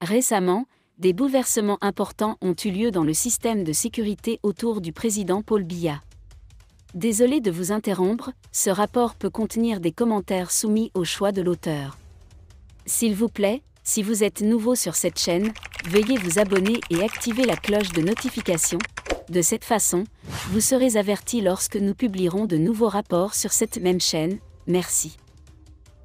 Récemment, des bouleversements importants ont eu lieu dans le système de sécurité autour du président Paul Biya. Désolé de vous interrompre, ce rapport peut contenir des commentaires soumis au choix de l'auteur. S'il vous plaît, si vous êtes nouveau sur cette chaîne, veuillez vous abonner et activer la cloche de notification. De cette façon, vous serez averti lorsque nous publierons de nouveaux rapports sur cette même chaîne. Merci.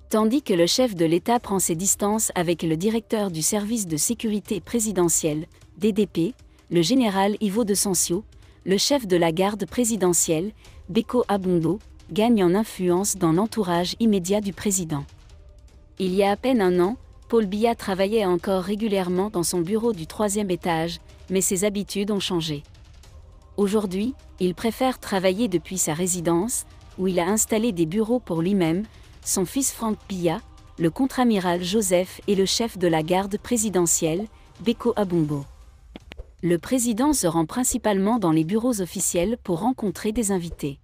Tandis que le chef de l'État prend ses distances avec le directeur du service de sécurité présidentielle, DDP, le général Ivo de Sancio, le chef de la garde présidentielle, Beko Abondo, gagne en influence dans l'entourage immédiat du président. Il y a à peine un an, Paul Biya travaillait encore régulièrement dans son bureau du 3e étage, mais ses habitudes ont changé. Aujourd'hui, il préfère travailler depuis sa résidence, où il a installé des bureaux pour lui-même, son fils Franck Biya, le contre-amiral Joseph et le chef de la garde présidentielle, Beko Abondo. Le président se rend principalement dans les bureaux officiels pour rencontrer des invités.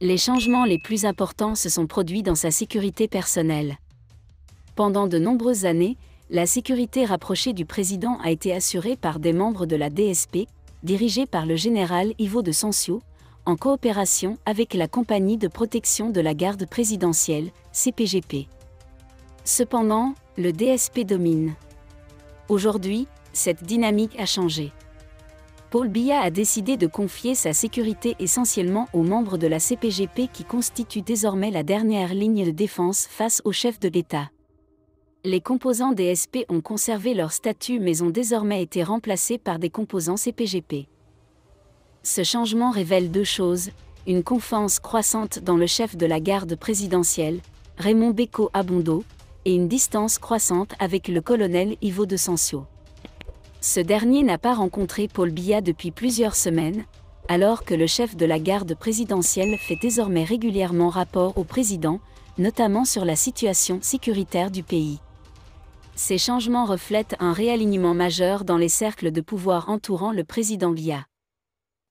Les changements les plus importants se sont produits dans sa sécurité personnelle. Pendant de nombreuses années, la sécurité rapprochée du président a été assurée par des membres de la DSP, dirigés par le général Ivo de Sancio, en coopération avec la compagnie de protection de la garde présidentielle, CPGP. Cependant, le DSP domine. Aujourd'hui, cette dynamique a changé. Paul Biya a décidé de confier sa sécurité essentiellement aux membres de la CPGP qui constituent désormais la dernière ligne de défense face au chef de l'État. Les composants DSP ont conservé leur statut mais ont désormais été remplacés par des composants CPGP. Ce changement révèle deux choses, une confiance croissante dans le chef de la garde présidentielle, Raymond Beko Abondo, et une distance croissante avec le colonel Ivo de Sancio. Ce dernier n'a pas rencontré Paul Biya depuis plusieurs semaines, alors que le chef de la garde présidentielle fait désormais régulièrement rapport au président, notamment sur la situation sécuritaire du pays. Ces changements reflètent un réalignement majeur dans les cercles de pouvoir entourant le président Biya.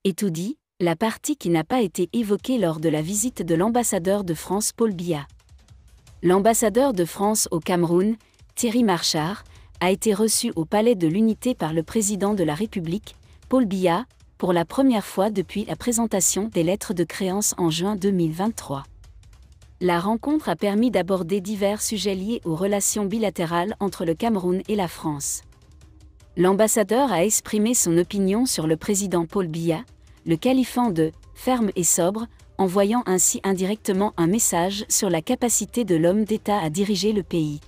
Et tout dit, la partie qui n'a pas été évoquée lors de la visite de l'ambassadeur de France Paul Biya. L'ambassadeur de France au Cameroun, Thierry Marchard, a été reçu au Palais de l'Unité par le président de la République, Paul Biya, pour la première fois depuis la présentation des lettres de créance en juin 2023. La rencontre a permis d'aborder divers sujets liés aux relations bilatérales entre le Cameroun et la France. L'ambassadeur a exprimé son opinion sur le président Paul Biya, le qualifiant de « ferme et sobre », envoyant ainsi indirectement un message sur la capacité de l'homme d'État à diriger le pays.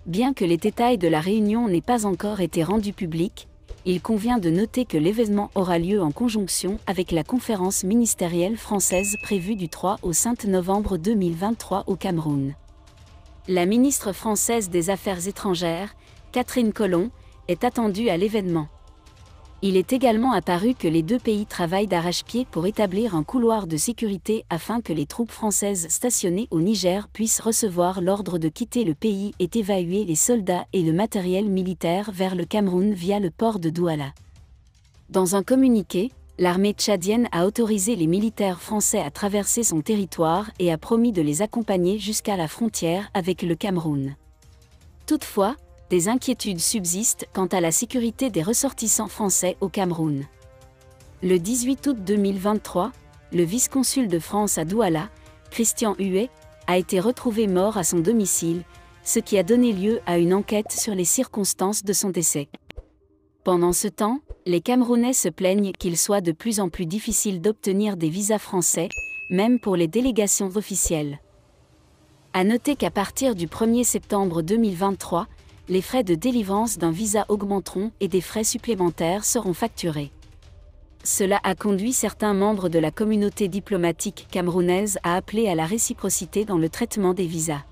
Bien que les détails de la réunion n'aient pas encore été rendus publics, il convient de noter que l'événement aura lieu en conjonction avec la conférence ministérielle française prévue du 3 au 5 novembre 2023 au Cameroun. La ministre française des Affaires étrangères, Catherine Colonna, est attendue à l'événement. Il est également apparu que les deux pays travaillent d'arrache-pied pour établir un couloir de sécurité afin que les troupes françaises stationnées au Niger puissent recevoir l'ordre de quitter le pays et évacuer les soldats et le matériel militaire vers le Cameroun via le port de Douala. Dans un communiqué, l'armée tchadienne a autorisé les militaires français à traverser son territoire et a promis de les accompagner jusqu'à la frontière avec le Cameroun. Toutefois, des inquiétudes subsistent quant à la sécurité des ressortissants français au Cameroun. Le 18 août 2023, le vice-consul de France à Douala, Christian Huet, a été retrouvé mort à son domicile, ce qui a donné lieu à une enquête sur les circonstances de son décès. Pendant ce temps, les Camerounais se plaignent qu'il soit de plus en plus difficile d'obtenir des visas français, même pour les délégations officielles. À noter qu'à partir du 1er septembre 2023, les frais de délivrance d'un visa augmenteront et des frais supplémentaires seront facturés. Cela a conduit certains membres de la communauté diplomatique camerounaise à appeler à la réciprocité dans le traitement des visas.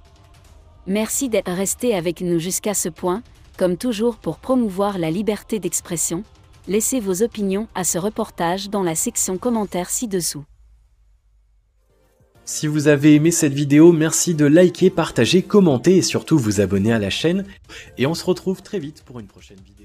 Merci d'être resté avec nous jusqu'à ce point, comme toujours pour promouvoir la liberté d'expression. Laissez vos opinions à ce reportage dans la section commentaires ci-dessous. Si vous avez aimé cette vidéo, merci de liker, partager, commenter et surtout vous abonner à la chaîne. Et on se retrouve très vite pour une prochaine vidéo.